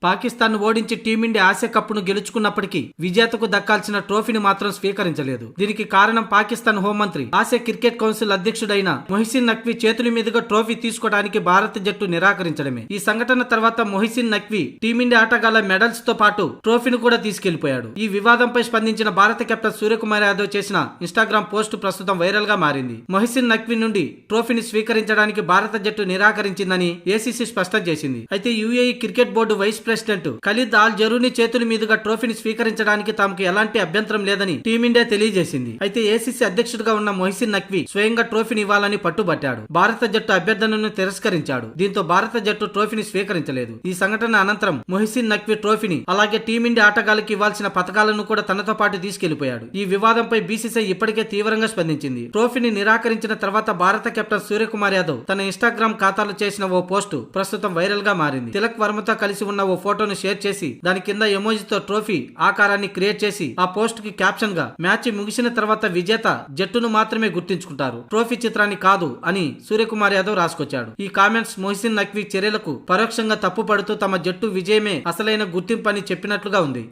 పాకిస్తాన్ ఓడించి team India Asia కప్ను గెలుచుకున్నప్పటికీ విజేతకు దక్కాల్సిన ట్రోఫీని మాత్రం స్వీకరించలేదు. దీనికి కారణం పాకిస్తాన్ హోంమంత్రి ఆసియా క్రికెట్ కౌన్సిల్ అధ్యక్షుడైన మొహిసిన్ నఖ్వీ చేతుల మీదుగా ట్రోఫీ తీసుకోవడానికి భారత జట్టు నిరాకరించడమే. ఈ సంఘటన తర్వాత మొహిసిన్ నఖ్వీ టీమిండియా ఆటగాళ్ల మెడల్స్ తో పాటు ట్రోఫీని కూడా తీసుకెళ్లిపోయాడు. ఈ వివాదంపై స్పందించిన భారత కెప్టెన్ సూర్యకుమార్ యాదవ్ చేసిన ఇన్స్టాగ్రామ్ పోస్ట్ ప్రస్తుతం వైరల్ గా మారింది. మొహిసిన్ నఖ్వీ నుండి ట్రోఫీని స్వీకరించడానికి భారత జట్టు నిరాకరించిందని ఏసీసీ స్పష్టం చేసింది. అయితే UAE cricket board vice president Khalid Al Zarooni చేతుల మీదుగా ట్రోఫీని స్వీకరించడానికి తమకు ఎలాంటి అభ్యంతరం లేదని టీమిండియా తెలియజేసింది. అయితే ఏసీసీ అధ్యక్షుడిగా ఉన్న మొహిసిన్ నఖ్వీ స్వయంగా ట్రోఫీని ఇవ్వాలని పట్టుబట్టాడు. భారత జట్టు అభ్యర్థనను తిరస్కరించాడు. దీంతో భారత జట్టు ట్రోఫీని స్వీకరించలేదు. ఈ సంఘటన అనంతరం మొహిసిన్ నఖ్వీ ట్రోఫీని అలాగే టీమిండియా ఆటగాళ్లకు ఇవ్వాల్సిన పథకాలను కూడా తనతో పాటు తీసుకెళ్లిపోయాడు. ఈ వివాదంపై బీసీసీఐ ఇప్పటికే తీవ్రంగా స్పందించింది. ట్రోఫీని నిరాకరించిన తర్వాత భారత కెప్టెన్ సూర్యకుమార్ యాదవ్ తన ఇన్స్టాగ్రామ్ ఖాతాలో చేసిన ఓ పోస్టు ప్రస్తుతం వైరల్ గా మారింది. తిలక్ వర్మతో కలిసి ఉన్న ఓ ఫోటోను షేర్ చేసి దాని కింద ఎమోజితో ట్రోఫీ ఆకారాన్ని క్రియేట్ చేసి ఆ పోస్ట్ కి క్యాప్షన్ గా మ్యాచ్ ముగిసిన తర్వాత విజేత జట్టును మాత్రమే గుర్తించుకుంటారు, ట్రోఫీ చిత్రాన్ని కాదు అని సూర్యకుమార్ యాదవ్ రాసుకొచ్చాడు. ఈ కామెంట్స్ మొహిసిన్ నఖ్వీ చర్యలకు పరోక్షంగా తప్పుపడుతూ తమ జట్టు విజయమే అసలైన గుర్తింపు అని చెప్పినట్లుగా ఉంది.